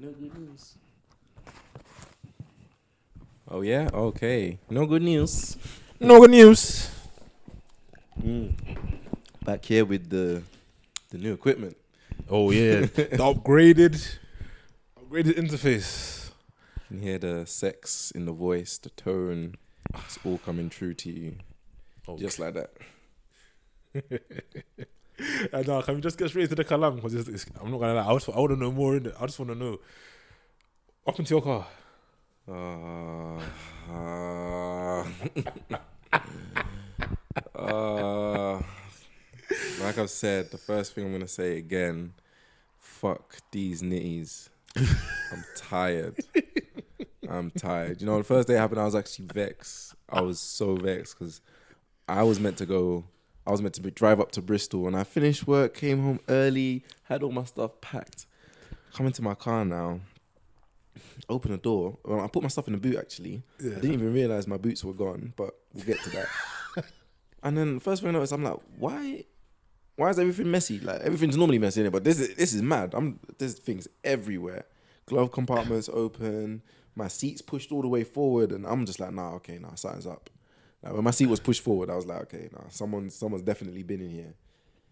No good news. Oh yeah, okay. No good news. No good news. Back here with the new equipment. Oh yeah, the upgraded interface. You can hear the sex in the voice, the tone. It's all coming true to you, just like that. And now, can we just get straight to the kalam? Because I'm not gonna lie, I want to know more in it. I just want to know. Up into your car. Like I've said, the first thing I'm gonna say again, fuck these nitties. I'm tired. You know, the first day it happened, I was actually vexed. I was so vexed because I was meant to drive up to Bristol, and I finished work, came home early, had all my stuff packed. Come into my car now, open the door. Well, I put my stuff in the boot actually. Yeah. I didn't even realise my boots were gone, but we'll get to that. And then the first thing I noticed, I'm like, why is everything messy? Like, everything's normally messy, innit? But this is mad. There's things everywhere. Glove compartments open, my seat's pushed all the way forward, and I'm just like, nah, something's up. Like, when my seat was pushed forward, I was like, okay, nah, someone's definitely been in here.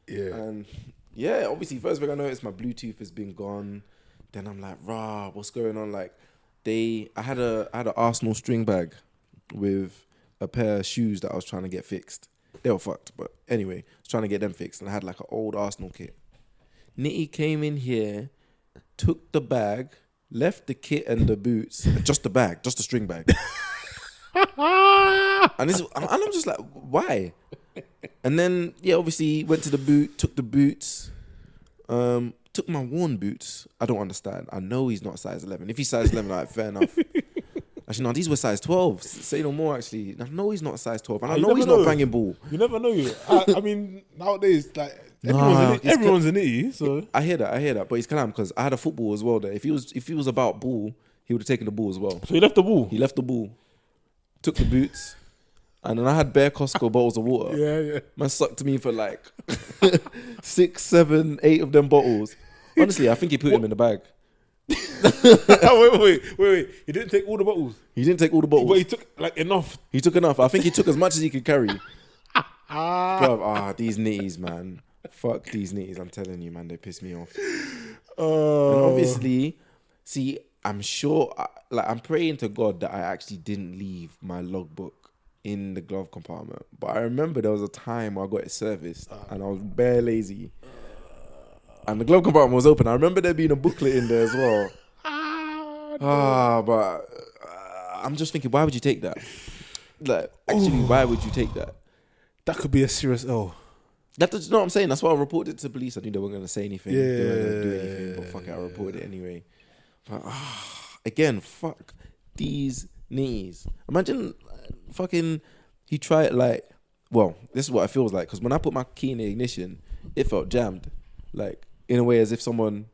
Yeah. And yeah, obviously, first thing I noticed, my Bluetooth has been gone. Then I'm like, rah, what's going on? Like, I had an Arsenal string bag with a pair of shoes that I was trying to get fixed. They were fucked, but anyway, I was trying to get them fixed, and I had like an old Arsenal kit. Nitty came in here, took the bag, left the kit and the boots, just the bag, just the string bag. And I'm just like, why? And then, yeah, obviously went to the boot, took the boots, took my worn boots. I don't understand. I know he's not size 11. If he's size 11, like, fair enough. Actually, no, these were size 12. Say no more, actually. I know he's not size 12. And I know he's not banging ball. You never know. I mean, nowadays, like, everyone's an itty, so. I hear that. But he's calm because I had a football as well there. If he was about ball, he would have taken the ball as well. So he left the ball? He left the ball. Took the boots. And then I had bare Costco bottles of water. Yeah. Man sucked me for like 6, 7, 8 of them bottles. Honestly, I think he put them in the bag. Wait. He didn't take all the bottles? He didn't take all the bottles. But he took like enough? He took enough. I think he took as much as he could carry. Bruv, these nitties, man. Fuck these nitties. I'm telling you, man. They piss me off. And obviously, see, I'm sure, I'm praying to God that I actually didn't leave my logbook in the glove compartment. But I remember there was a time where I got it serviced and I was bare lazy. And the glove compartment was open. I remember there being a booklet in there as well. But I'm just thinking, why would you take that? Like, actually, why would you take that? That could be a serious L. That's what I'm saying. That's why I reported it to the police. I knew they weren't going to say anything. Yeah. They weren't going to do anything. But fuck it, I reported it anyway. But, again, fuck these knees. Imagine fucking he tried like, well, this is what it feels like. Because when I put my key in the ignition, it felt jammed. Like, in a way as if someone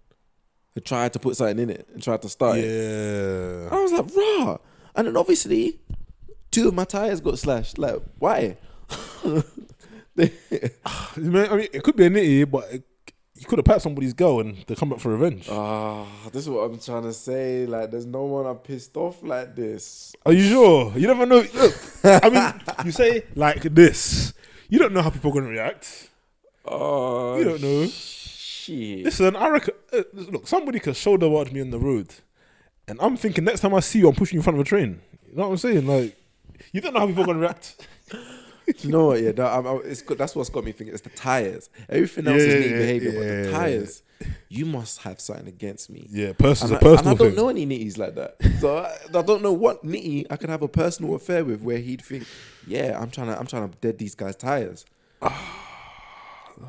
had tried to put something in it and tried to start it. Yeah. I was like, rah. And then obviously, 2 of my tires got slashed. Like, why? Man, I mean, it could be a nitty, but you could have packed somebody's girl and they come back for revenge. This is what I'm trying to say. Like, there's no one I'm pissed off like this. Are you sure? You never know. Look, I mean, you say like this. You don't know how people are going to react. You don't know. Shit. Listen, I reckon, look, somebody could shoulder barge me on the road. And I'm thinking next time I see you, I'm pushing you in front of a train. You know what I'm saying? Like, you don't know how people are going to react. You know what? Yeah, it's good. That's what's got me thinking. It's the tires. Everything else is neat behavior, but the tires. You must have something against me. Yeah, personal thing. And I don't know any nitties like that. So I don't know what nitty I could have a personal affair with where he'd think, yeah, I'm trying to dead these guys' tires.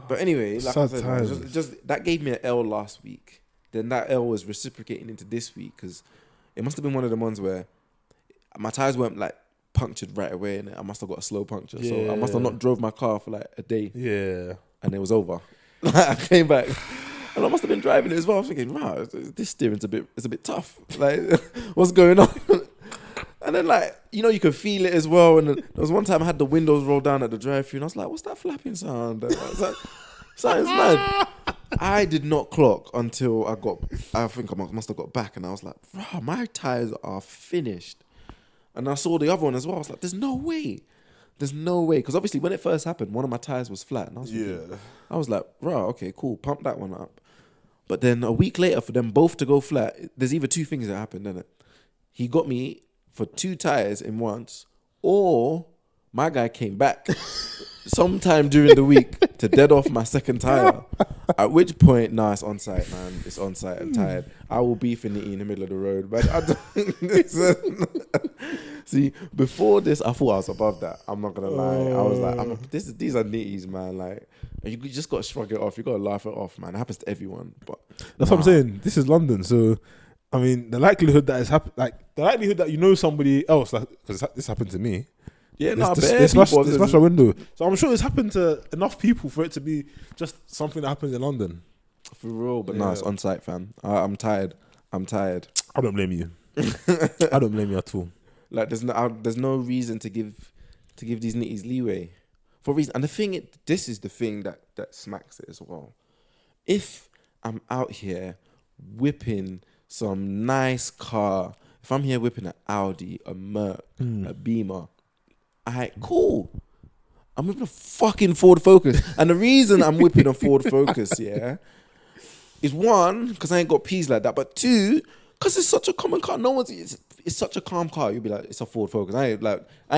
But anyway, like I said, just that gave me an L last week. Then that L was reciprocating into this week because it must have been one of the ones where my tires weren't like punctured right away, and I must have got a slow puncture. Yeah. So I must have not drove my car for like a day. Yeah. And it was over. I came back and I must have been driving it as well. I was thinking, wow, this steering's a bit tough. Like, what's going on? And then, like, you know, you could feel it as well. And there was one time I had the windows rolled down at the drive-thru, and I was like, what's that flapping sound? And I was like, something's mad. I did not clock until I think I must have got back, and I was like, bro, my tires are finished. And I saw the other one as well. I was like, there's no way. There's no way. Because obviously when it first happened, one of my tires was flat. And I was like, bro, okay, cool. Pump that one up. But then a week later, for them both to go flat, there's either two things that happened, isn't it? He got me for 2 tires in once, or my guy came back sometime during the week to dead off my second tire. At which point, it's on site, man. It's on site. I'm tired. I will beef in the middle of the road, but I don't. See, before this, I thought I was above that. I'm not gonna lie. I was like, these are nitties, man. Like, you just gotta shrug it off. You gotta laugh it off, man. It happens to everyone. But that's what I'm saying. This is London, so I mean, the likelihood that the likelihood that you know somebody else, because this happened to me. Yeah, they smashed a window. So I'm sure it's happened to enough people for it to be just something that happens in London. For real, but it's on site, fam. I'm tired. I don't blame you. I don't blame you at all. Like, there's no reason to give these nitties leeway for a reason. And this is the thing that smacks it as well. If I'm out here whipping some nice car, if I'm here whipping an Audi, a Merc, a Beamer, alright, cool. I'm whipping a fucking Ford Focus. And the reason I'm whipping a Ford Focus, is one, because I ain't got peas like that, but two, because it's such a common car. No one's, it's such a calm car. You'll be like, it's a Ford Focus. I ain't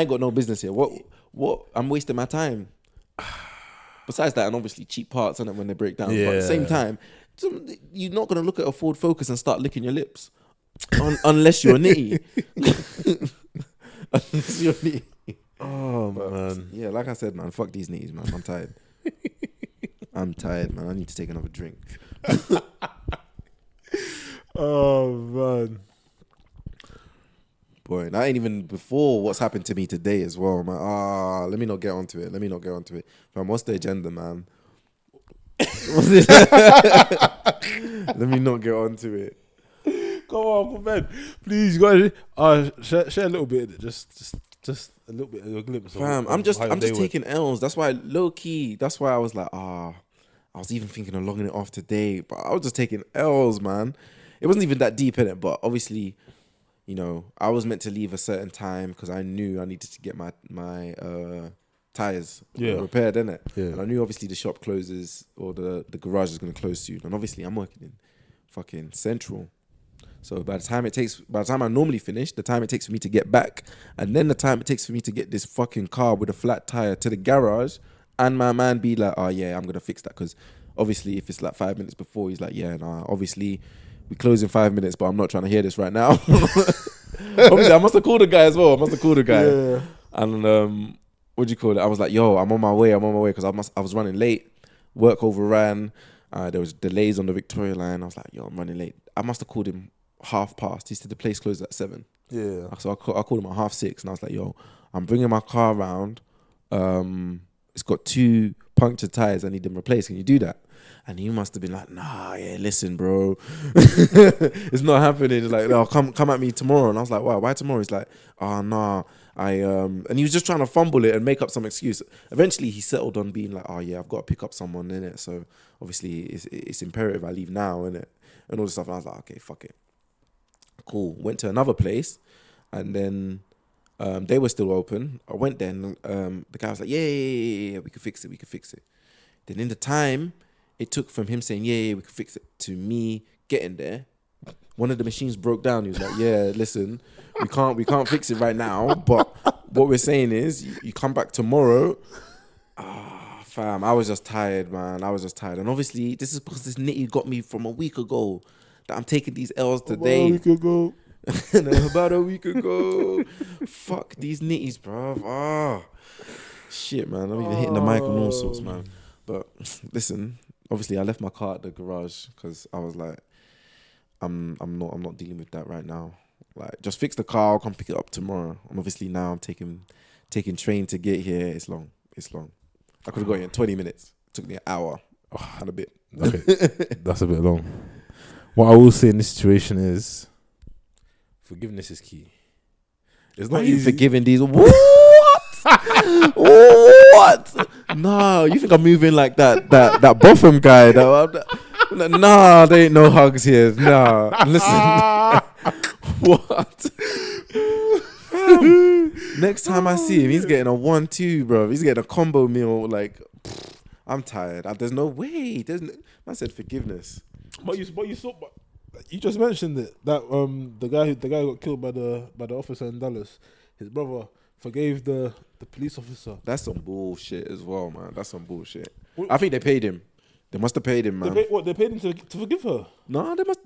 got no business here. What? I'm wasting my time. Besides that, and obviously cheap parts, isn't it, when they break down. Yeah. But at the same time, you're not going to look at a Ford Focus and start licking your lips. Unless you're a nitty. Unless you're a nitty. Oh, but, man. Yeah, like I said, man, fuck these nitties, man. I'm tired. I'm tired, man. I need to take another drink. Oh, man. Boy, that ain't even before what's happened to me today as well. I'm like, let me not get onto it. Fam, what's the agenda, man? Let me not get onto it. Come on, Uncle Ben. Please, you got to share a little bit. Just a little bit of a glimpse. Fam, I'm just taking L's. That's why, low key, that's why I was like, I was even thinking of logging it off today, but I was just taking L's, man. It wasn't even that deep in it, but obviously, you know, I was meant to leave a certain time because I knew I needed to get my tires repaired, innit? Yeah. And I knew obviously the shop closes or the garage is going to close soon. And obviously I'm working in fucking Central. So by the time I normally finish, the time it takes for me to get back, and then the time it takes for me to get this fucking car with a flat tire to the garage, and my man be like, oh yeah, I'm going to fix that. Because obviously if it's like 5 minutes before, he's like, yeah, nah, obviously we close in 5 minutes, but I'm not trying to hear this right now. Obviously I must have called the guy as well. Yeah. And what do you call it? I was like, yo, I'm on my way because I was running late. Work overran. There was delays on the Victoria line. I was like, yo, I'm running late. I must have called him 5:30. He said the place closed at 7. Yeah. So I called him at 6:30, and I was like, yo, I'm bringing my car around. It's got 2 punctured tires. I need them replaced. Can you do that? And he must have been like, nah, yeah, listen, bro. It's not happening. He's like, no, come at me tomorrow. And I was like, why tomorrow? He's like, oh, nah. And he was just trying to fumble it and make up some excuse. Eventually, he settled on being like, oh, yeah, I've got to pick up someone in it. So obviously, it's imperative I leave now, innit? And all this stuff. And I was like, okay, fuck it. Cool. Went to another place, and then they were still open. I went there, and the guy was like, yeah, we could fix it. Then in the time it took from him saying, yeah, we could fix it, to me getting there, one of the machines broke down. He was like, yeah, listen, we can't fix it right now, but what we're saying is you come back tomorrow. Fam, I was just tired, man. And obviously, this is because this nitty got me from a week ago that I'm taking these L's today. About a week ago. Fuck these nitties, bruv. Shit, man. I'm even hitting the mic and all sorts, man. But listen, obviously, I left my car at the garage because I was like, I'm not dealing with that right now. Like, just fix the car. I'll come pick it up tomorrow. And obviously now I'm taking train to get here. It's long. I could have got here in 20 minutes. It took me an hour and a bit. Okay. That's a bit long. What I will say in this situation is forgiveness is key. It's not easy. easy. Forgiving these. What? What? No, you think I'm moving like that Botham guy? Nah, there ain't no hugs here. Nah, listen. What? Next time I see him, he's getting a 1-2, bro. He's getting a combo meal. Like, I'm tired. There's no way. I said forgiveness. But you just mentioned it, that the guy who got killed by the officer in Dallas, his brother forgave the police officer. That's some bullshit as well, man. That's some bullshit. I think they paid him. They must have paid him, man. They paid him to forgive her? No, they must.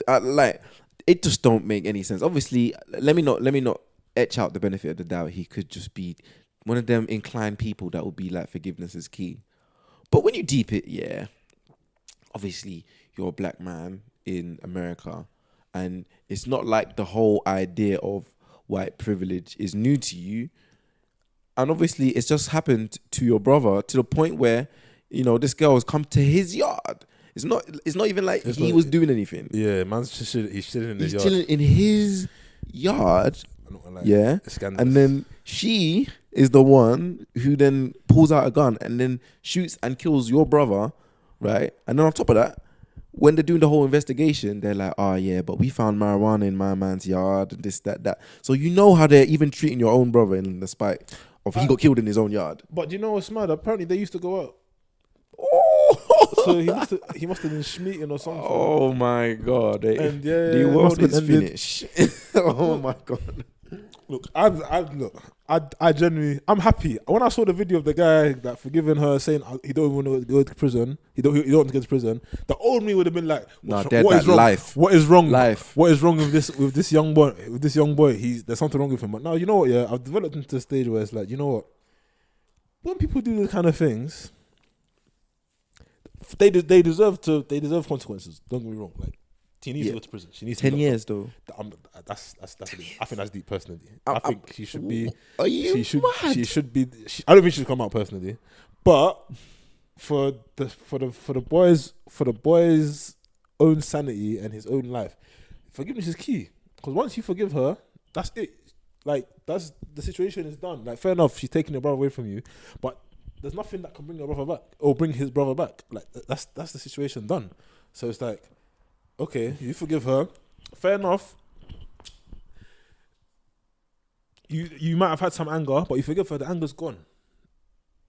It just don't make any sense. Obviously, let me not etch out the benefit of the doubt. He could just be one of them inclined people that would be like, forgiveness is key. But when you deep it, yeah, obviously you're a black man in America, and it's not like the whole idea of white privilege is new to you. And obviously it's just happened to your brother to the point where, this girl has come to his yard. It's not even like he was doing anything. Yeah, man's he's chilling in his yard. He's chilling in his yard. Yeah. And then she is the one who then pulls out a gun and then shoots and kills your brother, right? And then on top of that, when they're doing the whole investigation, they're like, oh yeah, but we found marijuana in my man's yard and this, that. So you know how they're even treating your own brother in the spite of he got killed in his own yard. But do you know what's mad? Apparently they used to go out. So he must have been schmeating or something. Oh my God. The world is finished. Oh my God. Look, I genuinely, I'm happy. When I saw the video of the guy that forgiving her, saying he don't even want to go to prison, he don't want to go to prison, the old me would have been like, what is wrong? Life. What is wrong? Life. What is wrong with this young boy? There's something wrong with him. But now, you know what? Yeah, I've developed into a stage where it's like, you know what? When people do these kind of things, they deserve consequences. Don't get me wrong. Like, she needs to go to prison. She needs 10 years though. That's I think that's deep personally. I think she should be. Are you mad? She should be. I don't think she should come out personally, but for the boy's own sanity and his own life, forgiveness is key. Because once you forgive her, that's it. Like, that's the situation is done. Like, fair enough, she's taking your brother away from you, but there's nothing that can bring your brother back or bring his brother back. Like, that's the situation done. So it's like, okay, you forgive her, fair enough. You might have had some anger, but you forgive her, the anger's gone,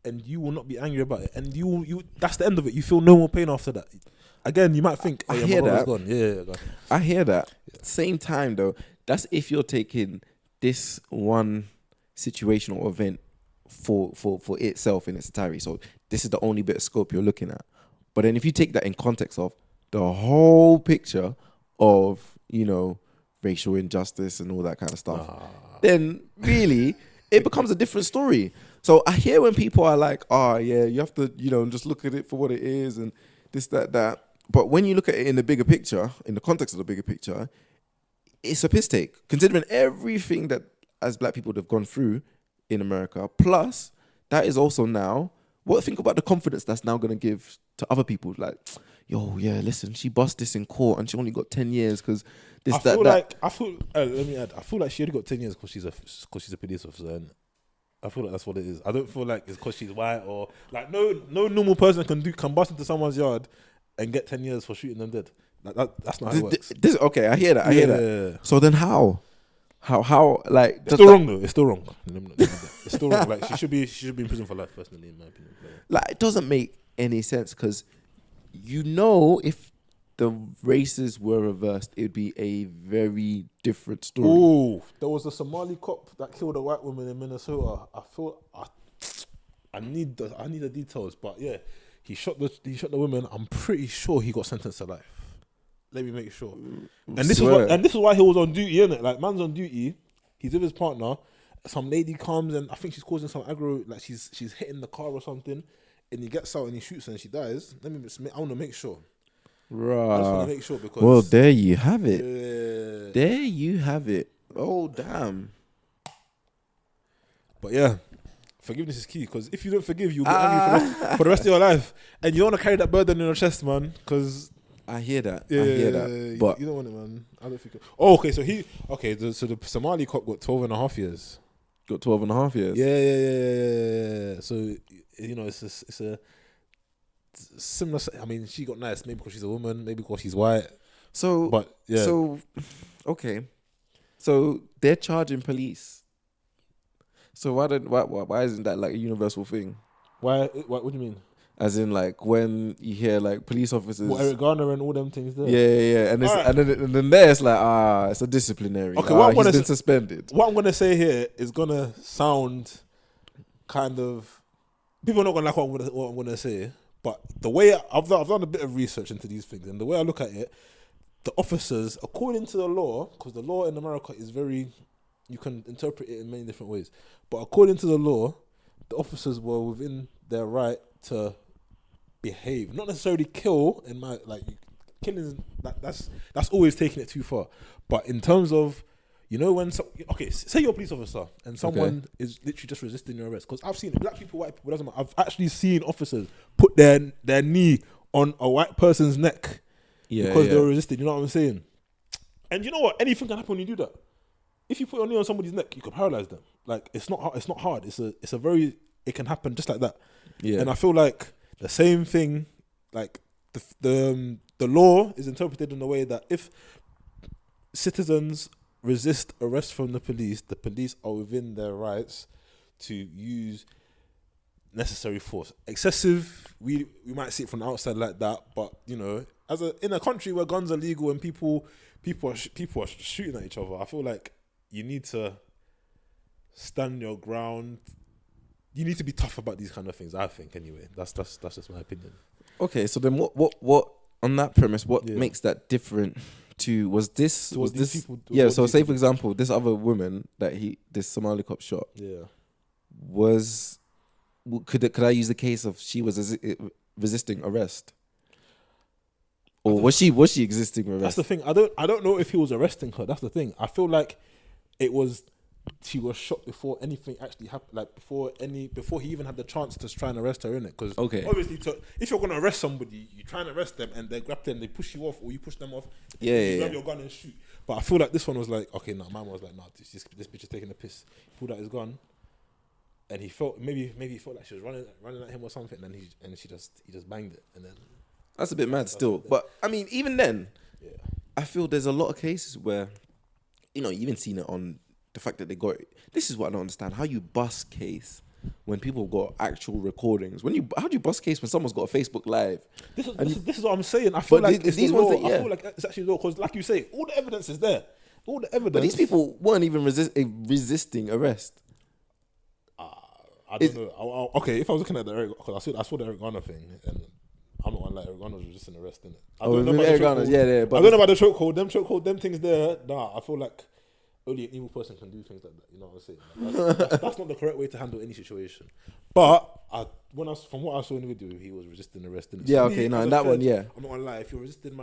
and you will not be angry about it. And you that's the end of it. You feel no more pain after that. Again, you might think, I hear that. Gone. Yeah, I hear that. Yeah. Same time though, that's if you're taking this one situational event for itself in its entirety. So this is the only bit of scope you're looking at. But then if you take that in context of the whole picture of, racial injustice and all that kind of stuff, then really it becomes a different story. So I hear when people are like, oh yeah, you have to, just look at it for what it is and this, that. But when you look at it in the bigger picture, in the context of the bigger picture, it's a piss take, considering everything that as black people have gone through in America. Plus, that is also now, think about the confidence that's now going to give to other people. Like, yo, yeah, listen, she bust this in court and she only got 10 years because this, let me add, I feel like she only got 10 years because she's a police officer. And I feel like that's what it is. I don't feel like it's because she's white or like no normal person can bust into someone's yard and get 10 years for shooting them dead. Like that's not how it works. Okay, I hear that. I hear that. So then how? Like it's still wrong though. It's still wrong. It's still wrong. Like she should be in prison for life, personally, in my opinion. Like it doesn't make any sense because if the races were reversed, it'd be a very different story. Oh, there was a Somali cop that killed a white woman in Minnesota. I need the details, but yeah, he shot the woman. I'm pretty sure he got sentenced to life. Let me make sure. And this is why he was on duty, innit? Like, man's on duty. He's with his partner. Some lady comes and I think she's causing some aggro. Like she's hitting the car or something. And he gets out and he shoots her and she dies. I want to make sure. Right. I just want to make sure because. Well, there you have it. Yeah. There you have it. Oh, damn. But yeah, forgiveness is key because if you don't forgive, you'll be angry for the rest of your life. And you don't want to carry that burden in your chest, man. Because. I hear that. Yeah, I hear that. But you don't want it, man. I don't think. Oh, okay. So the Somali cop got 12 and a half years. Got 12 and a half years. Yeah. So it's a similar. I mean, she got nice maybe because she's a woman, maybe because she's white. So, But yeah. So, okay. So they're charging police. So why isn't that like a universal thing? Why? What do you mean? As in, like, when you hear like police officers, Eric Garner and all them things there. Yeah, and Right. and then there it's like it's a disciplinary. Okay, He's been suspended. What I'm gonna say here is gonna sound kind of, people are not gonna like what I'm gonna say, but the way I've done a bit of research into these things, and the way I look at it, the officers, according to the law, because the law in America is very, you can interpret it in many different ways, but according to the law, the officers were within their right to behave, not necessarily kill. In my killing, that's always taking it too far. But in terms of, when say you're a police officer and someone is literally just resisting your arrest, because I've seen black people, white people, doesn't matter. I've actually seen officers put their knee on a white person's neck because they were resisting. You know what I'm saying? And you know what? Anything can happen when you do that. If you put your knee on somebody's neck, you can paralyze them. Like, it's not hard. It can happen just like that. Yeah. And I feel like the same thing, like the law is interpreted in a way that if citizens resist arrest from the police are within their rights to use necessary force. Excessive, we might see it from the outside like that, but in a country where guns are legal and people are shooting at each other, I feel like you need to stand your ground. You need to be tough about these kind of things, I think, anyway. That's just my opinion. Okay, so then what on that premise, what makes that different to, was this people, so say for example, this other woman that this Somali cop shot, could I use the case of she was resisting arrest? Or was she existing arrest? That's the thing. I don't know if he was arresting her. That's the thing. I feel like she was shot before anything actually happened, like before he even had the chance to try and arrest her, innit? Because obviously, if you're gonna arrest somebody, you try and arrest them and they grab them, they push you off, or you push them off. You grab your gun and shoot. But I feel like this one was like, okay, no, mine was like, no, this bitch is taking a piss. He pulled out his gun, and he felt maybe he felt like she was running at him or something, and he just banged it, and then that's a bit mad still. But I mean, even then, I feel there's a lot of cases where, you've even seen it on the fact that they got. This is what I don't understand: how you bust case when people got actual recordings. How do you bust case when someone's got a Facebook Live? This is what I'm saying. I feel like these ones. I feel like it's actually law, because, like you say, all the evidence is there. All the evidence. But these people weren't even resisting arrest. I don't know. Okay, if I was looking at the Eric, because I saw the Eric Garner thing, and I'm not gonna lie, Eric Garner was resisting arrest, innit? I don't know about Eric Garner. But I don't know about the chokehold. Them things there. Nah, I feel like only an evil person can do things like that. You know what I'm saying? That's not the correct way to handle any situation. But from what I saw in the video, he was resisting arrest. Yeah, okay, no, that one, yeah. I'm not gonna lie. If you're resisting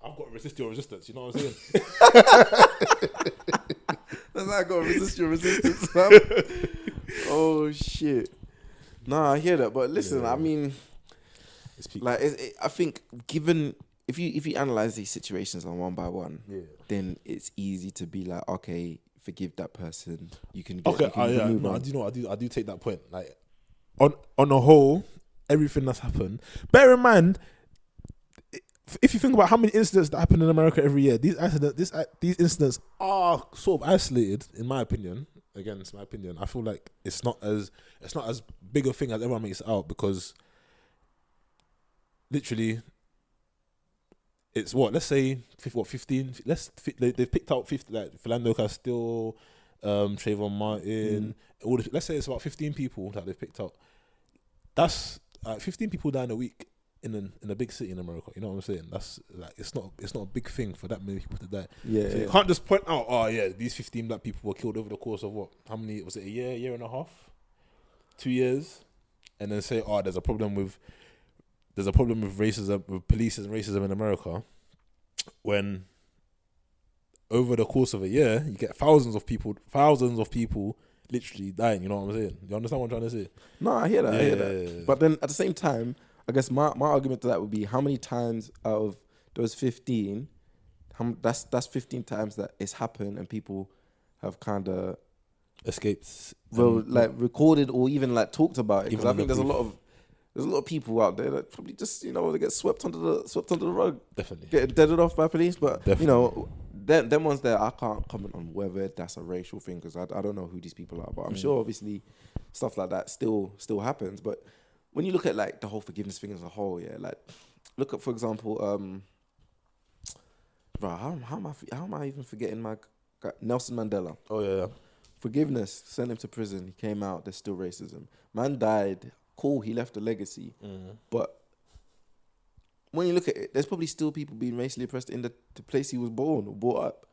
I've got to resist your resistance. You know what I'm saying? That's how I got to resist your resistance. Oh shit! Nah, I hear that, but listen, I mean, I think given. If you analyze these situations on one by one, then it's easy to be like, okay, forgive that person. You can get, move on. I do take that point. Like, on a whole, everything that's happened. Bear in mind, if you think about how many incidents that happen in America every year, these incidents are sort of isolated, in my opinion. Again, it's my opinion. I feel like it's not as big a thing as everyone makes it out, because literally, it's let's say 15. They've picked out 50, like Philando Castile, Trayvon Martin. Let's say it's about 15 people that they've picked out. That's 15 people die in a week in a big city in America. You know what I'm saying? That's like it's not a big thing for that many people to die. Yeah, so you can't just point out, these 15 black people were killed over the course of what? How many was it? A year and a half, 2 years, and then say, there's a problem with racism, with police and racism in America, when over the course of a year you get thousands of people literally dying. You know what I'm saying? You understand what I'm trying to say? No, I hear that. Yeah. But then at the same time, I guess my argument to that would be, how many times out of those 15, that's 15 times that it's happened and people have kind of escaped, like recorded or even like talked about it. Because I Even think there's a proof. lot of people out there that probably just they get swept under the rug, Definitely. get deaded off by police. But Definitely. them ones there, I can't comment on whether that's a racial thing because I don't know who these people are. But I'm sure obviously stuff like that still happens. But when you look at like the whole forgiveness thing as a whole, yeah, like look at, for example, how am I even forgetting my guy, Nelson Mandela? Oh yeah. Forgiveness, sent him to prison. He came out. There's still racism. Man died. Cool. He left a legacy. But when you look at it, there's probably still people being racially oppressed in the place he was born or brought up.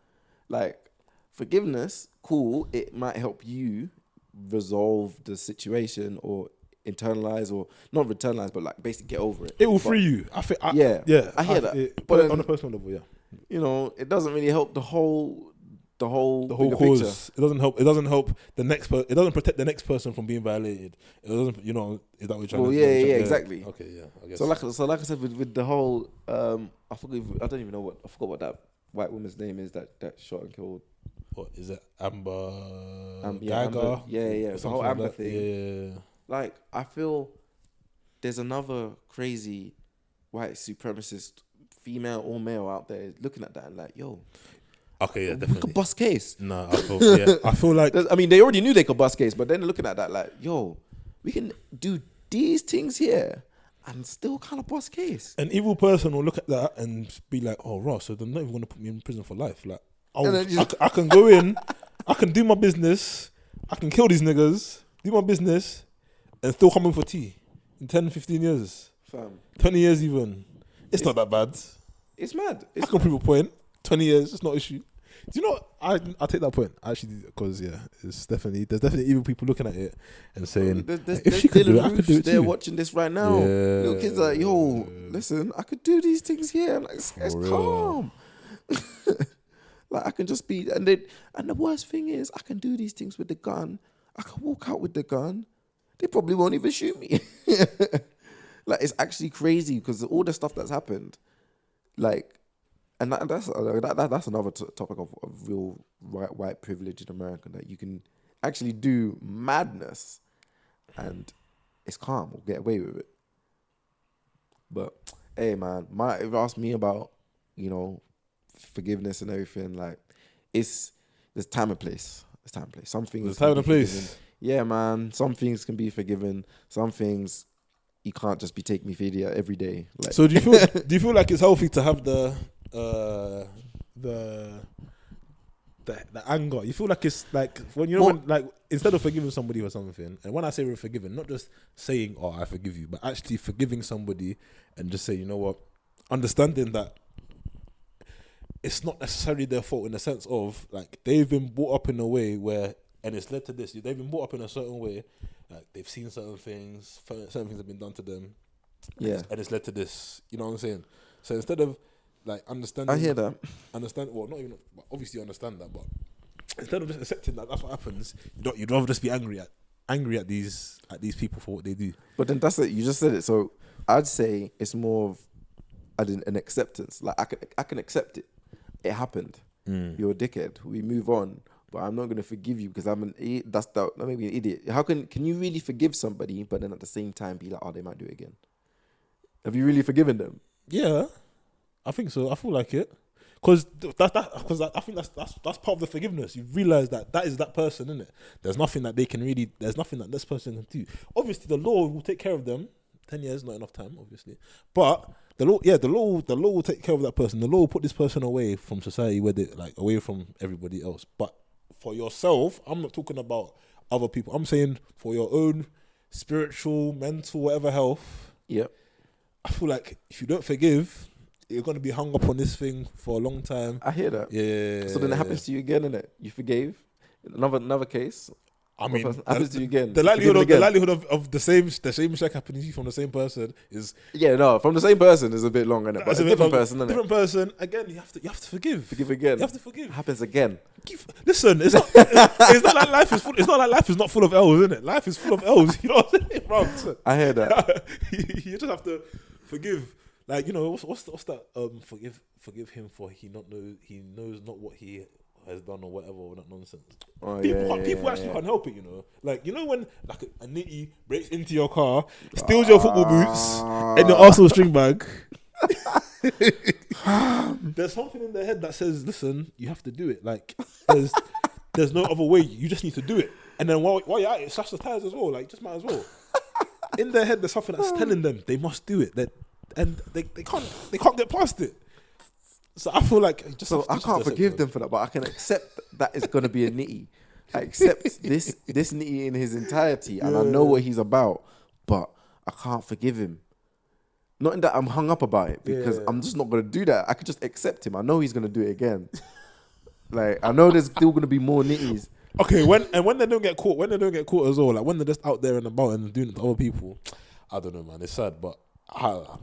Like forgiveness, cool. It might help you resolve the situation or internalize or not internalize, but like basically get over it. It will free you. I think. I hear that. But on a personal level, yeah. It doesn't really help the whole bigger cause. picture. It doesn't help. It doesn't help the next. It doesn't protect the next person from being violated. It doesn't. Is that what you're trying to? Yeah, exactly. Okay, yeah. I guess. So like I said, with the whole, I don't even know I forgot what that white woman's name is that shot and killed. What is it? Amber. Amber, yeah. The whole Amber thing. Yeah. Like I feel there's another crazy white supremacist female or male out there looking at that and like, yo. Okay, yeah, We definitely. could bust case. No, I feel like. I mean, they already knew they could bust case, but then they're looking at that like, yo, we can do these things here and still kind of bust case. An evil person will look at that and be like, "Oh, Ross, so they're not even going to put me in prison for life." Like, I can go in, I can do my business, I can kill these niggas, do my business, and still come in for tea in 10, 15 years, Fam. 20 years even. It's not that bad. It's mad. I can prove a point. 20 years, it's not an issue. Do you know what? I take that point. I actually, because there's definitely evil people looking at it and saying, if she could do it, I could do it too. They're watching this right now. Yeah. Little kids are like, yo, listen, I could do these things here. And like, it's calm. Like I can just be, and the worst thing is, I can do these things with the gun. I can walk out with the gun. They probably won't even shoot me. Like it's actually crazy because all the stuff that's happened, like. And that's another topic of real white privilege in America, that you can actually do madness and it's calm or get away with it. But hey, man, if you ask me about forgiveness and everything, like there's time and place. There's time and place. Some things. There's time and place. Yeah, man. Some things can be forgiven. Some things you can't just be taking me video every day. Like. So do you feel like it's healthy to have the anger? You feel like it's like when when like instead of forgiving somebody for something, and when I say we're forgiving, not just saying "oh I forgive you," but actually forgiving somebody and just say, you know what, understanding that it's not necessarily their fault in the sense of like they've been brought up in a way where, and it's led to this. They've been brought up in a certain way, like they've seen certain things have been done to them, yeah, and it's led to this. You know what I'm saying? So instead of like understanding, I hear that. Well, not even obviously understand that, but instead of just accepting that that's what happens, you'd rather just be angry at these people for what they do. But then that's it. You just said it. So I'd say it's more of an acceptance. Like I can accept it. It happened. You're a dickhead. We move on. But I'm not going to forgive you because I'm an idiot. That made me an idiot. How can you really forgive somebody, but then at the same time be like, oh, they might do it again? Have you really forgiven them? Yeah. I think so. I feel like it, because I think that's part of the forgiveness. You realize that is that person, isn't it? There's nothing that this person can do. Obviously, the law will take care of them. 10 years, not enough time, obviously. But the law will take care of that person. The law will put this person away from society, away from everybody else. But for yourself, I'm not talking about other people. I'm saying for your own spiritual, mental, whatever health. Yeah. I feel like if you don't forgive, you're going to be hung up on this thing for a long time. I hear that. Yeah. So then it happens to you again, innit? You forgave. Another case. I mean, happens to you again. The likelihood of the same check happening to you from the same person is from the same person is a bit long, innit? But a different person, innit? Different person. Again, you have to forgive. Forgive again. You have to forgive. It happens again. Listen, it's not like life is full. It's not like life is not full of L's, isn't it? Life is full of L's. You know what I'm saying, bro? I hear that. You just have to forgive. Like, what's that? Forgive him for he knows not what he has done or whatever, or that nonsense. Oh, People actually can't help it, you know. Like, you know when like a nitty breaks into your car, steals your football boots and your Arsenal string bag. There's something in their head that says, "Listen, you have to do it." Like, there's no other way. You just need to do it. And then while you're at it, slash the tires as well. Like, just might as well. In their head, there's something that's telling them they must do it. And they can't get past it. So I feel like I can't forgive them for that, but I can accept that it's gonna be a nitty. I accept this nitty in his entirety, and I know what he's about, but I can't forgive him. Not in that I'm hung up about it, because I'm just not gonna do that. I could just accept him. I know he's gonna do it again. Like, I know there's still gonna be more nitties. Okay, when they don't get caught as well, like when they're just out there and about and doing it to other people, I don't know, man. It's sad, but for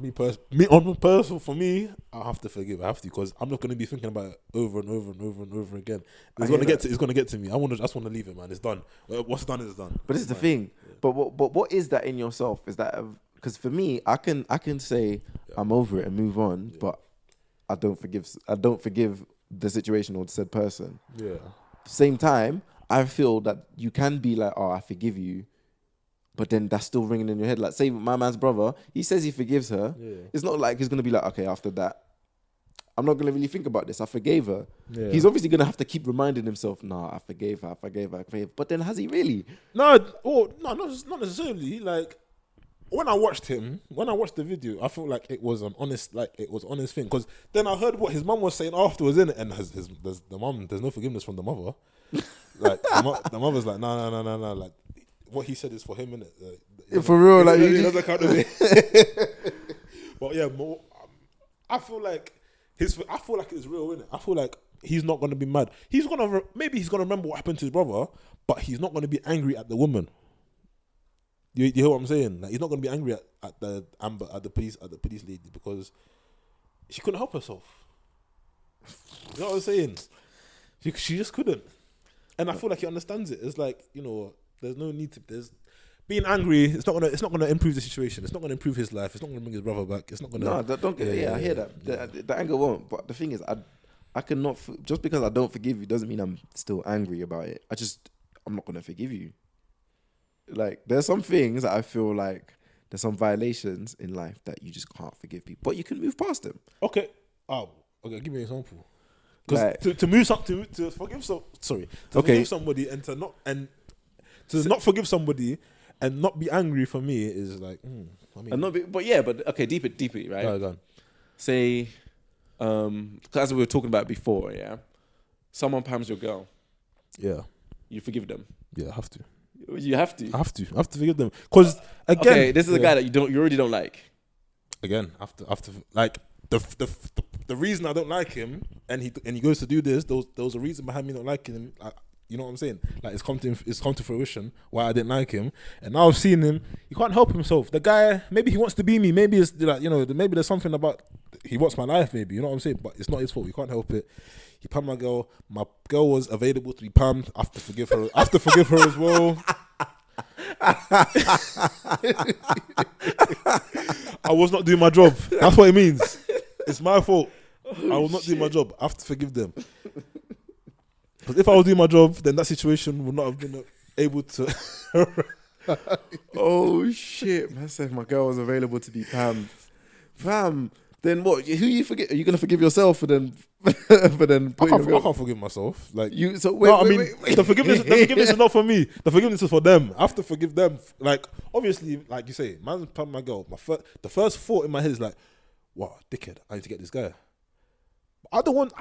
me, I have to forgive. I have to, because I'm not going to be thinking about it over and over and over and over again. It's going to get to me. I just want to leave it, man. It's done. What's done is done. But it's the thing. Yeah. But what is that in yourself? Is that because for me, I can say I'm over it and move on, but I don't forgive the situation or the said person. Yeah. Same time, I feel that you can be like, oh, I forgive you, but then that's still ringing in your head. Like, say my man's brother, he says he forgives her. Yeah. It's not like he's going to be like, okay, after that, I'm not going to really think about this. I forgave her. Yeah. He's obviously going to have to keep reminding himself, nah, I forgave her. But then has he really? No, not necessarily. Like, when I watched the video, I felt like it was an honest thing. Because then I heard what his mum was saying afterwards, innit? And there's no forgiveness from the mother. Like, the mother's like, no. Like, what he said is for him, innit? Like, for real, like, he doesn't count to me. But yeah, I feel like it's real, innit? I feel like he's not gonna be mad. Maybe he's gonna remember what happened to his brother, but he's not gonna be angry at the woman. You hear what I'm saying? Like, he's not gonna be angry at the police lady, because she couldn't help herself. You know what I'm saying? She just couldn't. And I feel like he understands it. It's like, you know, there's no need to. There's being angry. It's not gonna improve the situation. It's not gonna improve his life. It's not gonna bring his brother back. It's not gonna. No, don't get. Yeah, I hear that. The anger won't. But the thing is, I cannot. Just because I don't forgive you doesn't mean I'm still angry about it. I'm not gonna forgive you. Like, there's some things that I feel like there's some violations in life that you just can't forgive people, but you can move past them. Okay. Okay. Give me an example. Because to forgive forgive somebody and to not forgive somebody and not be angry, for me is like, okay, deep it, right? Go on. Say, as we were talking about before, yeah, someone pams your girl. Yeah. You forgive them. Yeah, I have to. You have to. I have to forgive them, because again, okay, this is a guy that you already don't like. Again, after like the reason I don't like him, and he goes to do this. There was a reason behind me not liking him. You know what I'm saying? Like, it's come to fruition why I didn't like him, and now I've seen him. He can't help himself. The guy, maybe he wants to be me. Maybe it's like, you know, maybe there's something about he wants my life. Maybe, you know what I'm saying? But it's not his fault. He can't help it. He pammed my girl. My girl was available to be pammed. I have to forgive her. I have to forgive her as well. I was not doing my job. That's what it means. It's my fault. I will not do my job. I have to forgive them. Because if I was doing my job, then that situation would not have been able to. Oh shit! Man said my girl was available to be pammed. Fam, then what? Who you forget? Are you gonna forgive yourself for then? I can't forgive myself. Like you. So wait. The forgiveness is not for me. The forgiveness is for them. I have to forgive them. Like, obviously, like you say, man, pammed my girl. The first thought in my head is like, wow, dickhead, I need to get this guy. I don't want,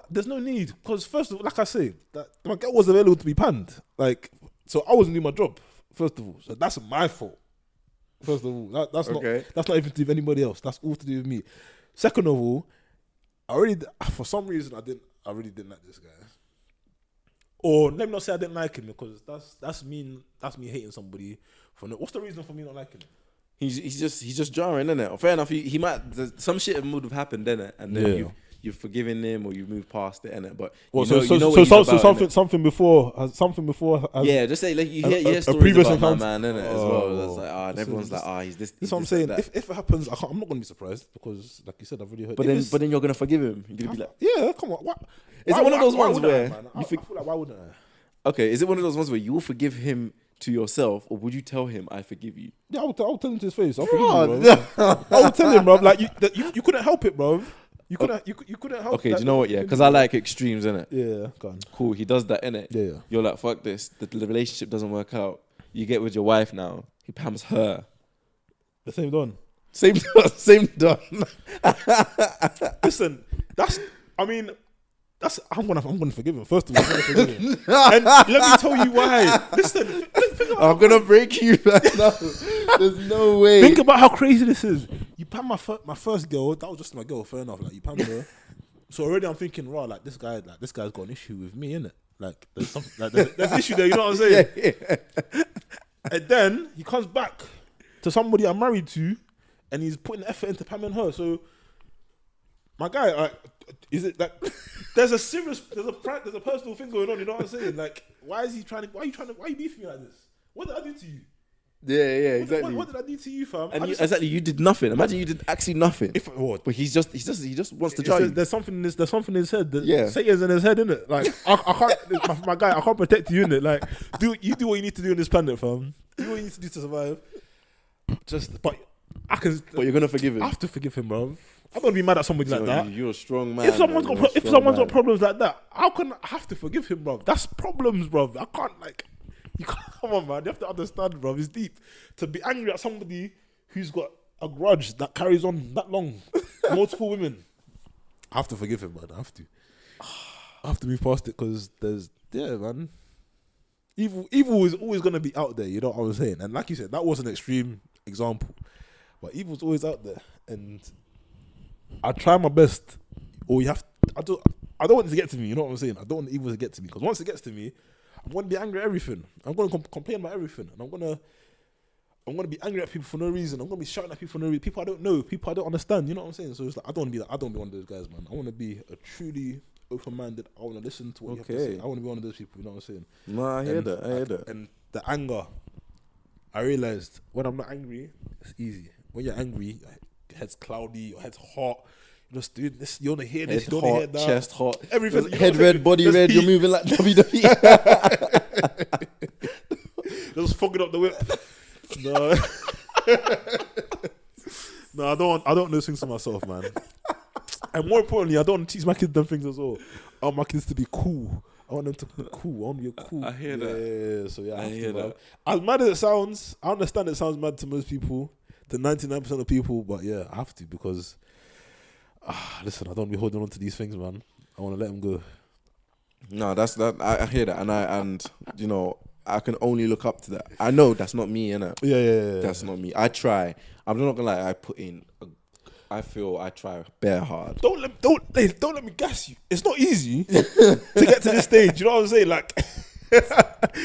there's no need. Because first of all, like I say, that my girl was available to be panned. Like, so I wasn't doing my job, first of all. So that's my fault. First of all, that's okay. That's not even to do with anybody else. That's all to do with me. Second of all, for some reason, I really didn't like this guy. Or let me not say I didn't like him, because that's me hating somebody for no. What's the reason for me not liking him? He's just jarring, isn't it? Fair enough. He might, some shit would have happened, innit? And then you've forgiven him, or you've moved past it, innit? But something before. Yeah, just say like you hear stories about my man, innit? As well. That's like, and everyone's like, he's this. That's what I'm saying. If it happens, I'm not gonna be surprised, because like you said, I've already heard. But then you're gonna forgive him. You're gonna be like, yeah, come on. What? Is it one of those ones where I feel like why wouldn't I? Okay, is it one of those ones where you will forgive him to yourself, or would you tell him, "I forgive you"? Yeah, I'll tell him to his face. I'll forgive you, bro. I'll tell him, bro. Like you couldn't help it, bro. You couldn't help. Okay, do you know what? Yeah, because I like extremes, innit? Yeah, go on. Cool. He does that, innit? Yeah. You're like, fuck this. The relationship doesn't work out. You get with your wife now. He pams her. The same done. Same done. Listen, I'm gonna forgive him. First of all, I'm gonna forgive him. And let me tell you why. Listen, think about I'm gonna break you right now. There's no way. Think about how crazy this is. You pam my first girl. That was just my girl. Fair enough. Like you pam her. So already I'm thinking, raw. Like this guy's got an issue with me, innit? Like there's something. Like there's an issue there. You know what I'm saying? Yeah. And then he comes back to somebody I'm married to, and he's putting effort into pamming her. So my guy, is it like there's a personal thing going on? You know what I'm saying? Like why are you beefing me like this? What did I do to you? Yeah, exactly. What did I do to you, fam? And you did nothing. Imagine you did actually nothing. But he just wants to try you. There's something in his head. Yeah. Satan's in his head, innit? Like I can't, my guy, I can't protect you, innit? Like do what you need to do on this planet, fam. Do what you need to do to survive. But you're gonna forgive him. I have to forgive him, bro. I'm gonna be mad at somebody like that. You're a strong man. If someone's got problems like that, how can I have to forgive him, bro? That's problems, bro. I can't you can't, come on, man. You have to understand, bro. It's deep to be angry at somebody who's got a grudge that carries on that long, multiple women. I have to forgive him, man. I have to move past it because man. Evil is always gonna be out there. You know what I was saying? And like you said, that was an extreme example, but evil's always out there, and I try my best. Or I don't want it to get to me. You know what I'm saying? I don't want the evil to get to me because once it gets to me, I'm gonna be angry at everything. I'm gonna complain about everything, and I'm gonna be angry at people for no reason. I'm gonna be shouting at people for no reason. People I don't know, people I don't understand. You know what I'm saying? So it's like I don't want to be one of those guys, man. I want to be a truly open-minded. I want to listen to what you have to say. I want to be one of those people. You know what I'm saying? No, I hear that. And the anger, I realized when I'm not angry, it's easy. When you're angry, your head's cloudy, your head's hot. You're just doing this. You want to hear this. You don't want to hear that. Chest hot. Everything. Head red, body red. You're moving like WWE. Just fogging up the whip. No. No, I don't know things to myself, man. And more importantly, I don't want to teach my kids them things as well. I want my kids to be cool. I want them to be cool. I want to be cool. I hear that. Yeah, so yeah, I hear that. As mad as it sounds, I understand it sounds mad to most people, to 99% of people, but yeah, I have to because, listen, I don't want to be holding on to these things, man. I want to let them go. No, that's that. I hear that, and you know, I can only look up to that. I know that's not me, innit? Yeah. That's not me. I try. I'm not gonna lie. I feel I try bare hard. Don't let me gas you. It's not easy to get to this stage. You know what I'm saying? Like,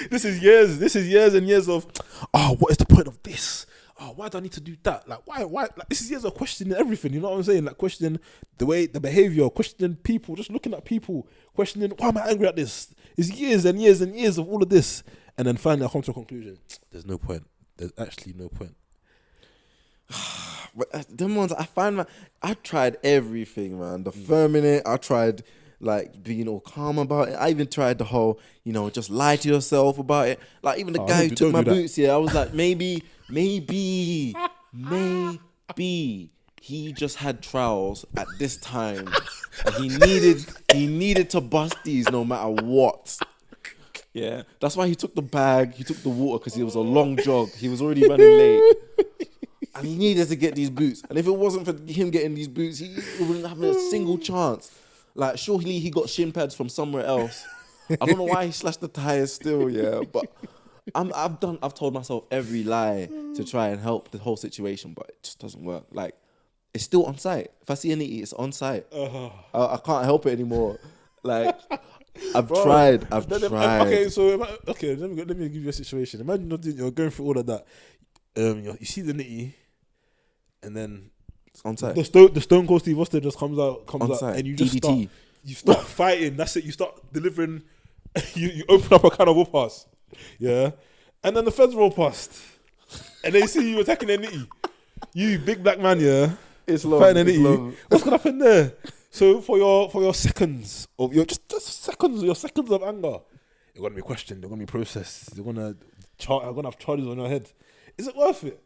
this is years and years of, what is the point of this? Why do I need to do that? Like, why? Like, this is years of questioning everything. You know what I'm saying? Like, questioning the behavior, questioning people, just looking at people, questioning why am I angry at this? It's years and years and years of all of this, and then finally I come to a conclusion. There's no point. There's actually no point. But them ones, I tried everything, man. The firming it, I tried like being all calm about it. I even tried the whole, just lie to yourself about it. Like even the guy who took my boots, I was like, maybe he just had trials at this time, and he needed to bust these no matter what. Yeah, that's why he took the bag, he took the water because it was a long jog. He was already running late. And he needed to get these boots. And if it wasn't for him getting these boots, he wouldn't have a single chance. Like, surely he got shin pads from somewhere else. I don't know why he slashed the tires still, but I've told myself every lie to try and help the whole situation, but it just doesn't work. Like, it's still on site. If I see an nitty, it's on site. I can't help it anymore. Like, I've tried. Okay, so let me give you a situation. Imagine you're going through all of that. You see the nitty, and then it's on site. The Stone Cold Steve Austin just comes out, and you just start fighting. That's it. You start delivering. You open up a can of whoop-ass, yeah, and then the feds roll past, and they see you attacking their nitty. You big black man, yeah, it's long. Fighting their nitty. What's gonna happen there? So for your seconds of your just seconds of anger, you're gonna be questioned. You're gonna be processed. You're gonna have charges on your head. Is it worth it?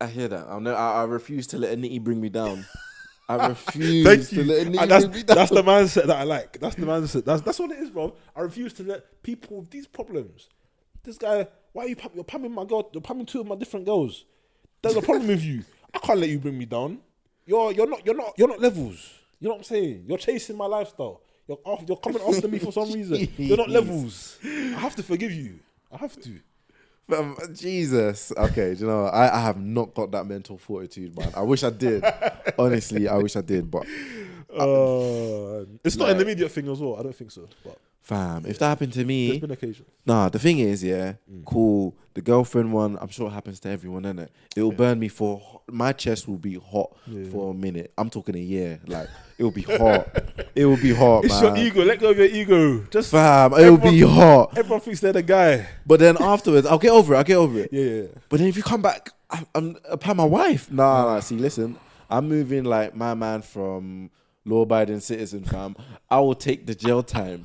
I hear that. I refuse to let a nitty bring me down. I refuse to let a nitty bring me down. That's the mindset that I like. That's the mindset. That's what it is, bro. I refuse to let people with these problems. This guy, why are you're pamming my girl? You're pamming two of my different girls. There's a problem with you. I can't let you bring me down. You're not levels. You know what I'm saying? You're chasing my lifestyle. You're coming after me for some reason. You're not levels. I have to forgive you. I have to. Jesus. Okay, do you know what? I have not got that mental fortitude, man. I wish I did. Honestly, I wish I did, but it's not an immediate thing as well. I don't think so. But fam, if that happened to me, there's been occasions. Nah, the thing is, cool. The girlfriend one, I'm sure it happens to everyone, innit? It will burn me my chest will be hot for a minute. I'm talking a year. Like, it will be hot. It will be hot, It's man. your ego. Let go of your ego. Just fam, it will be hot. Everyone thinks they're the guy. But then afterwards, I'll get over it. Yeah. But then if you come back, I'm my wife. Nah, see, listen. I'm moving like my man from law-abiding citizen, fam. I will take the jail time.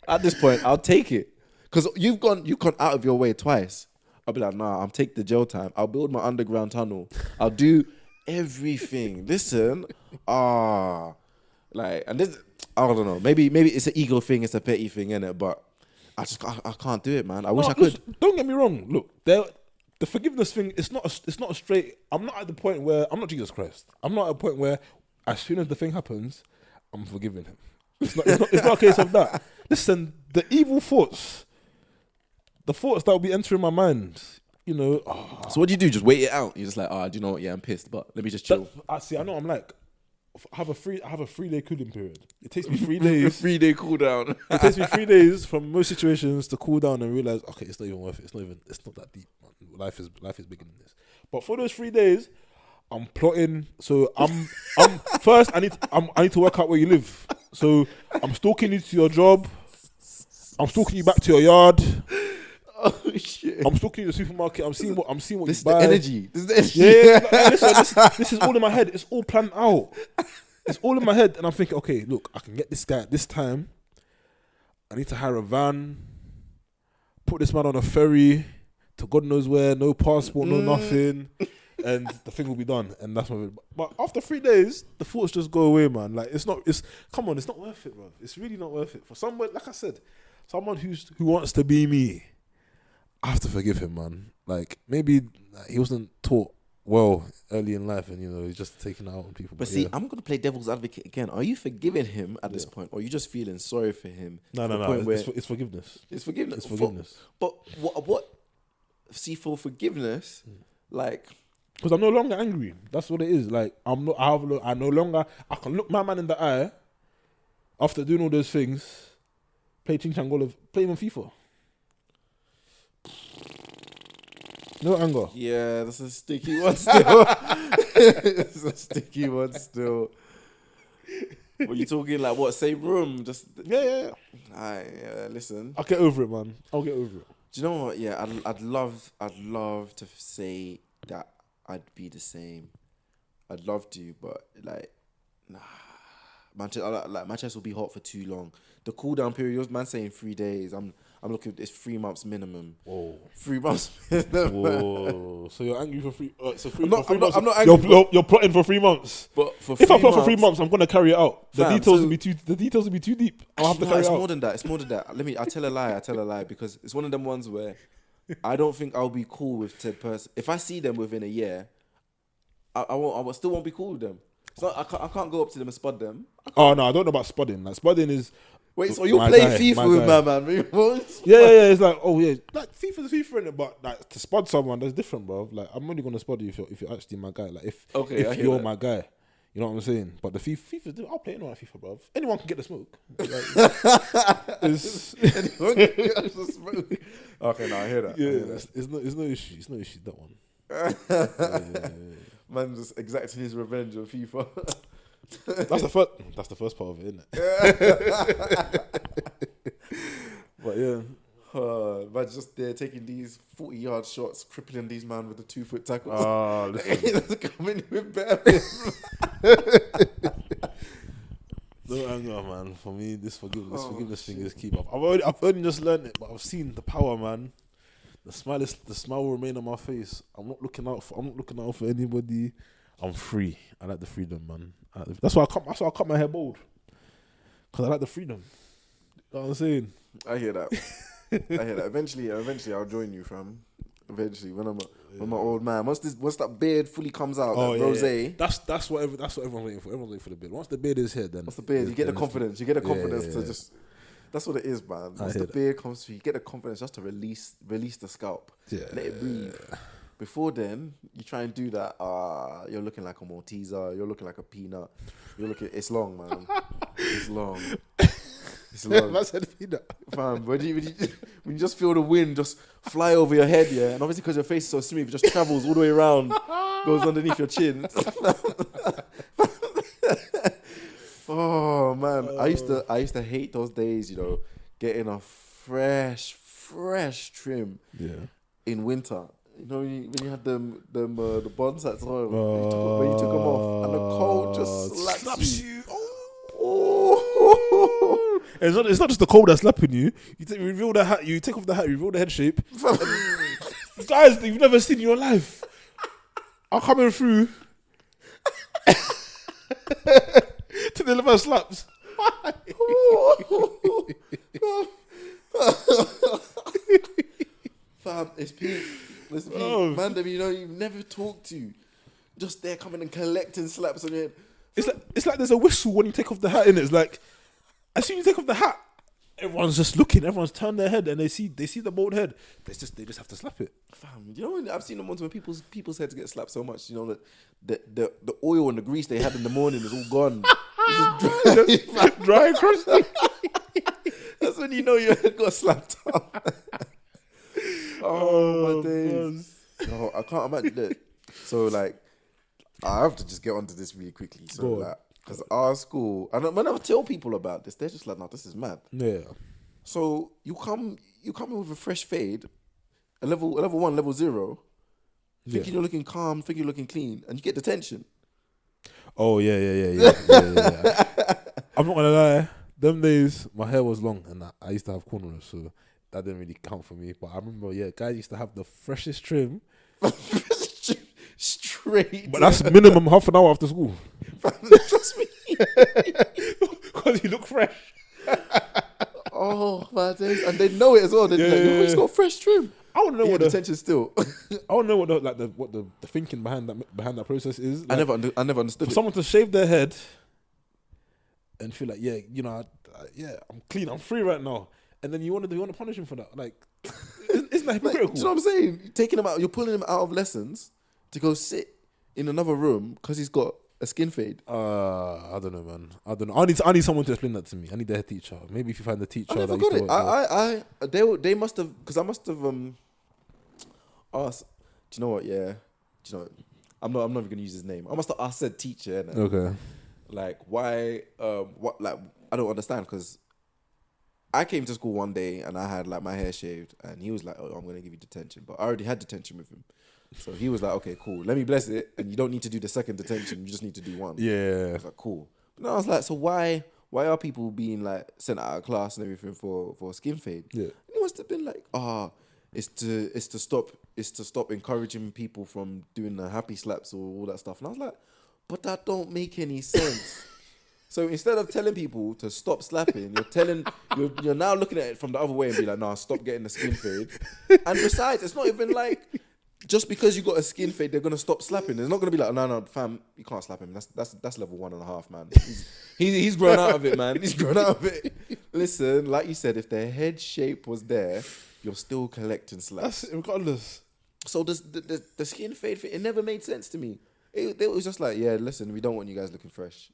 At this point, I'll take it. Because you've gone out of your way twice. I'll be like, nah, I'll take the jail time. I'll build my underground tunnel. I'll do everything. Listen, and this, I don't know. Maybe it's an ego thing. It's a petty thing, innit? But I can't do it, man. I wish I could. Don't get me wrong. Look, the forgiveness thing. It's not a straight. I'm not at the point where I'm not Jesus Christ. I'm not at a point where as soon as the thing happens, I'm forgiving him. It's not a case of that. Listen, the evil thoughts. The thoughts that will be entering my mind, you know. So what do you do? Just wait it out. You're just like, do you know what? Yeah, I'm pissed, but let me just chill. I know. I'm like, I have a 3-day cooling period. It takes me 3 days. A 3-day cool down. It takes me 3 days from most situations to cool down and realize, okay, it's not even worth it. It's not that deep. Man. Life is bigger than this. But for those 3 days, I'm plotting. So I'm first. I need to work out where you live. So I'm stalking you to your job. I'm stalking you back to your yard. Oh shit! I'm stalking you to the supermarket. I'm seeing what this you buy. This is the energy. Yeah. Listen, this is all in my head. It's all planned out. It's all in my head, and I'm thinking, okay, look, I can get this guy at this time. I need to hire a van. Put this man on a ferry to God knows where. No passport, no nothing, and the thing will be done. And that's what. But after 3 days, the thoughts just go away, man. Like it's not worth it, bro. It's really not worth it for someone. Like I said, someone who wants to be me. I have to forgive him, man. Like, maybe he wasn't taught well early in life and, you know, he's just taking it out on people. But see, I'm going to play devil's advocate again. Are you forgiving him at this point? Or are you just feeling sorry for him? No. It's forgiveness. It's forgiveness. It's forgiveness. But what? See, for forgiveness, like... Because I'm no longer angry. That's what it is. Like, I can look my man in the eye after doing all those things, play Ching Chang Golf, play him on FIFA. No anger. Yeah, that's a sticky one still. It's a sticky one still. Were you talking like what? Same room? Just yeah. Listen. I'll get over it, man. I'll get over it. Do you know what? Yeah, I'd love to say that I'd be the same. I'd love to, but like, nah. My chest will be hot for too long. The cool down period, man saying 3 days. I'm looking. It's 3 months minimum. Whoa. 3 months minimum. Whoa. So you're angry for 3? I'm not angry. You're plotting for 3 months. But if I plot for 3 months, I'm gonna carry it out. The Fam, details will be too deep. I'll have to carry it out. It's more than that. I tell a lie because it's one of them ones where I don't think I'll be cool with said person. If I see them within a year, I still won't be cool with them. So I can't go up to them and spud them. Oh no, I don't know about spudding. Like spudding is. Wait, so you're playing FIFA with my man? Yeah. It's like, oh yeah, like FIFA's FIFA in it, but like to spud someone, that's different, bro. Like I'm only gonna spud you if you're actually my guy. Like if you're my guy, you know what I'm saying. But the FIFA's, I'll play anyone at FIFA, bro. Anyone can get the smoke. Anyone can get the smoke. Okay, now I hear that. Yeah, it's no issue. It's no issue that one. Yeah. Man just exacted his revenge on FIFA. That's the first part of it, isn't it? But yeah. Man just there taking these 40-yard shots, crippling these man with the 2-foot tackles. Listen. Coming with bare No anger, man. For me, this forgiveness thing shit. is keep up. I've only just learned it, but I've seen the power, man. The smile will remain on my face. I'm not looking out for anybody. I'm free. I like the freedom, man. That's why I cut my hair bald. Cause I like the freedom. You know what I'm saying? I hear that. Eventually, I'll join you, fam. Eventually, when I'm an old man. Once that beard fully comes out, that rosé. That's what everyone's waiting for. Everyone's waiting for the beard. Once the beard is here, then once the beard, you get the confidence. You get the confidence to just. That's what it is, man. Once the beard comes through, you get the confidence just to release the scalp. Yeah. Let it breathe. Before then, you try and do that. You're looking like a Malteser. You're looking like a peanut. It's long, man. It's long. It's long. I said peanut. Fam, when you just feel the wind just fly over your head, yeah, and obviously because your face is so smooth, it just travels all the way around, goes underneath your chin. Oh man, I used to hate those days, you know, getting a fresh trim in winter. You know, when you had the bonds at home, when you took them off, and the cold just slaps you. Oh. It's not just the cold that's slapping you. You reveal the hat. You take off the hat. You reveal the head shape. Guys that you've never seen in your life are coming through to deliver slaps. Why? Fam, it's peak. Listen, man, you know, you've never talked to, just there coming and collecting slaps on your head. It's like there's a whistle when you take off the hat, innit? It's like as soon as you take off the hat, everyone's just looking. Everyone's turned their head and they see the bald head. They just have to slap it. Fam, you know when I've seen them ones when people's heads get slapped so much, you know that the oil and the grease they had in the morning is all gone. It's just dry and crusty. That's when you know your head got slapped up. Oh my days! No, I can't imagine that. So like, I have to just get onto this really quickly. So like, because our school, and when I tell people about this, they're just like, "No, this is mad." Yeah. So you come in with a fresh fade, a level 1, level 0, thinking you're looking calm, thinking you're looking clean, and you get detention. Oh yeah. I'm not gonna lie. Them days, my hair was long, and I used to have cornrows, so that didn't really count for me. But I remember, guys used to have the freshest trim. Straight. But that's minimum half an hour after school. Trust me. Because you look fresh. Oh my days. And they know it as well. They're like, you just got fresh trim. I want to know what the detention still. I want to know what the thinking behind that process is. Like, I never understood for someone to shave their head and feel like, I'm clean, I'm free right now. And then you want to punish him for that. Like, isn't that hypocritical? Do you know what I'm saying? You're taking him out, you're pulling him out of lessons to go sit in another room because he's got a skin fade. I don't know, man. I don't know. I need someone to explain that to me. I need the head teacher. Maybe if you find the teacher. I never got it. They must have, because I must have asked. Do you know what? Yeah. Do you know? I'm not even gonna use his name. I must have asked said teacher. Innit? Okay. Like why? What? Like I don't understand because I came to school one day and I had like my hair shaved and he was like, "Oh, I'm gonna give you detention," but I already had detention with him. So he was like, "Okay, cool. Let me bless it, and you don't need to do the second detention. You just need to do one." Yeah. I was like, "Cool." But then I was like, "So why are people being like sent out of class and everything for a skin fade?" Yeah. And it must have been like, it's to stop encouraging people from doing the happy slaps or all that stuff. And I was like, "But that don't make any sense." So instead of telling people to stop slapping, you're now looking at it from the other way and be like, "Nah, stop getting the skin fade." And besides, it's not even like just because you got a skin fade, they're gonna stop slapping. It's not gonna be like, "No, fam, you can't slap him. That's level 1.5, man. He's grown out of it, man. He's grown out of it." Listen, like you said, if their head shape was there, you're still collecting slaps. That's regardless. So the skin fade, it never made sense to me. It was just like, yeah, listen, we don't want you guys looking fresh.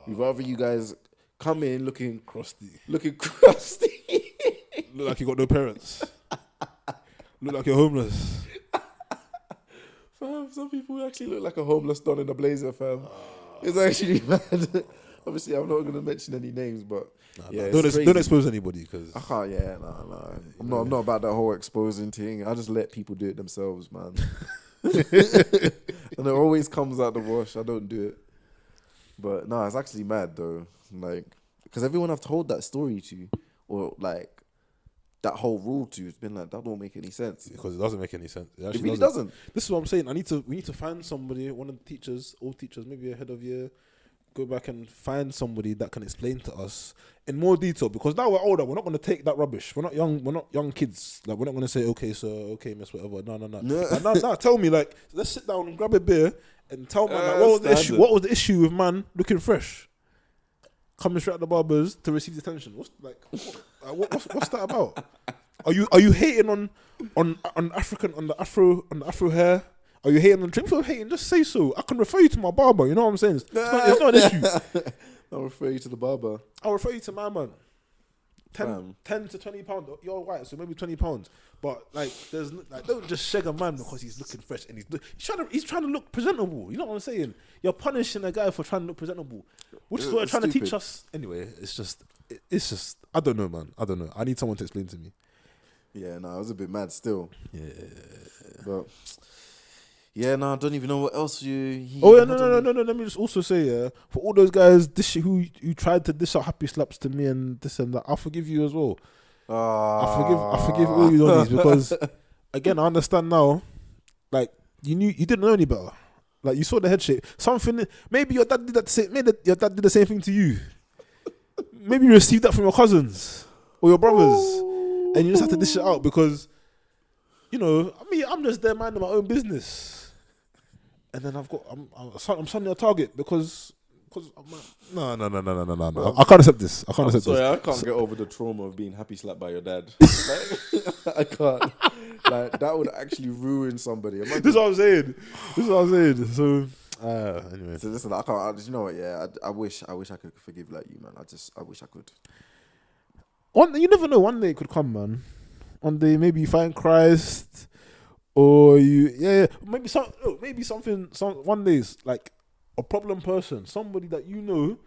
We'd rather you guys come in looking crusty. Look like you got no parents. Look like you're homeless. Fam, some people actually look like a homeless don in a blazer, fam. It's actually mad. Obviously, I'm not going to mention any names, but don't expose anybody because I can't. Yeah, no. I'm not about that whole exposing thing. I just let people do it themselves, man. And it always comes out the wash. I don't do it. But no, it's actually mad though. Like Because everyone I've told that story to, or like that whole rule to, it's been like, that don't make any sense. Because it doesn't make any sense. It It actually really doesn't. This is what I'm saying. We need to find somebody, one of the teachers, old teachers, maybe a head of year, go back and find somebody that can explain to us in more detail. Because now we're older, we're not going to take that rubbish. We're not young kids. Like, we're not going to say, okay, sir, okay, miss, whatever. No. Like, now, tell me, like, let's sit down and grab a beer and tell man, like, what was the issue with man looking fresh, coming straight at the barbers to receive detention? What's that about? Are you hating on African, on the afro hair? Are you hating on drink? If you're hating, just say so. I can refer you to my barber. You know what I'm saying? It's not an issue. I'll refer you to the barber. I'll refer you to my man. 10 to 20 pounds. You're white, so maybe 20 pounds. But like, there's like, don't just shag a man because he's looking fresh and he's trying to look presentable. You know what I'm saying? You're punishing a guy for trying to look presentable, which is what they're trying to teach us. Anyway, it's just I don't know, man. I don't know. I need someone to explain to me. Yeah, no, I was a bit mad still. Yeah, but yeah, no, I don't even know what else you. No. Let me just also say, for all those guys who tried to dish out happy slaps to me and this and that, I'll forgive you as well. I forgive all you on these because, again, I understand now. Like, you didn't know any better. Like, you saw the head shape. Something, maybe your dad did that. Maybe your dad did the same thing to you. Maybe you received that from your cousins or your brothers, and you just have to dish it out because, you know, I mean, I'm just there minding my own business. And then I'm suddenly a target because no. I can't accept this. I can't get over the trauma of being happy slapped by your dad. Like, I can't. Like, that would actually ruin somebody. This is what I'm saying. So anyway. So listen, I can't. You know what? Yeah, I wish I could forgive like you, man. I wish I could. You never know. One day it could come, man. One day maybe you find Christ. Or maybe something. One day it's like a problem person, somebody that you know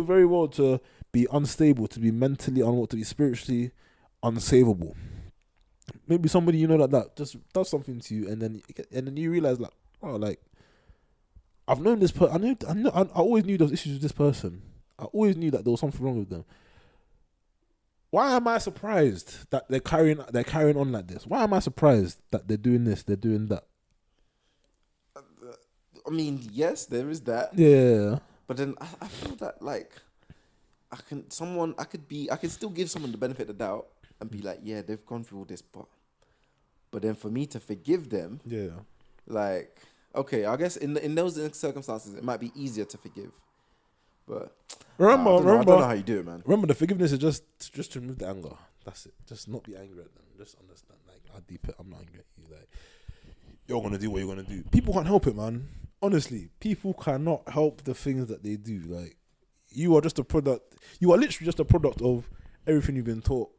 very well to be unstable, to be mentally unwell, to be spiritually unsavable. Maybe somebody you know that just does something to you, and then you realize like, oh, like I've known this person. I always knew there was issues with this person. I always knew that there was something wrong with them. Why am I surprised that they're carrying on like this? Why am I surprised that they're doing this, they're doing that? I mean, yes, there is that. Yeah. But then I feel that like I can still give someone the benefit of the doubt and be like, yeah, they've gone through all this, but then for me to forgive them, yeah, like, okay, I guess in those circumstances it might be easier to forgive. But remember, I don't know how you do it, man. Remember, the forgiveness is just to remove the anger. That's it. Just not be angry at them. Just understand, like, how deep it. I'm not angry at you. Like, you're gonna do what you're gonna do. People can't help it, man. Honestly, people cannot help the things that they do. Like, you are just a product. You are literally just a product of everything you've been taught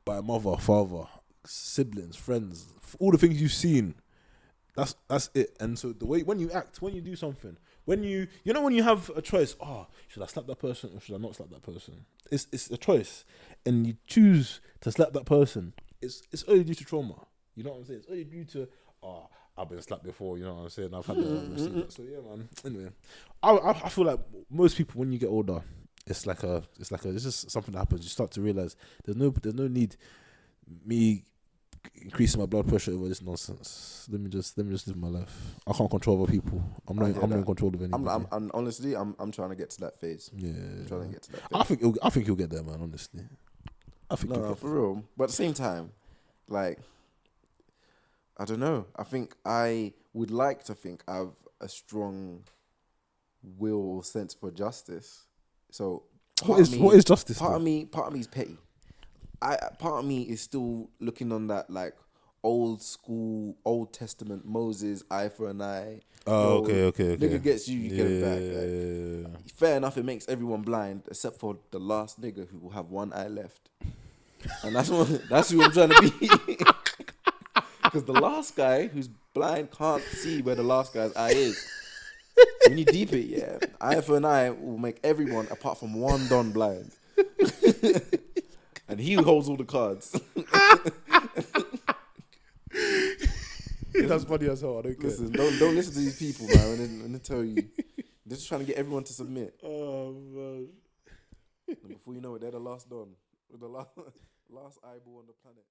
by mother, father, siblings, friends, all the things you've seen. That's it. And so the way when you act, when you do something. When you have a choice, should I slap that person or should I not slap that person? It's a choice, and you choose to slap that person. It's only due to trauma. You know what I'm saying? It's only due to I've been slapped before. You know what I'm saying? I've had that. So yeah, man. Anyway, I feel like most people when you get older, it's just something that happens. You start to realize there's no need me increasing my blood pressure over this nonsense. Let me just live my life. I can't control other people. I'm not in control of anybody. I'm honestly trying to get to that phase. Yeah, I'm trying to get to that phase. I think you'll get there, man. Honestly, I think no, for real. But at the same time, like, I don't know. I think I would like to think I have a strong will or sense for justice. So what is justice? Part of me is petty. Part of me is still looking on that like old school, Old Testament Moses, eye for an eye. Oh, okay. Nigga gets you get it back. Like, fair enough, it makes everyone blind except for the last nigga who will have one eye left, and that's who I'm trying to be. Because the last guy who's blind can't see where the last guy's eye is. When you deep it, eye for an eye will make everyone apart from one don blind. And he holds all the cards. That's funny as hell. I don't care. Listen, don't listen to these people, man. When they tell you, they're just trying to get everyone to submit. Oh man. last don, with the last last eyeball on the planet.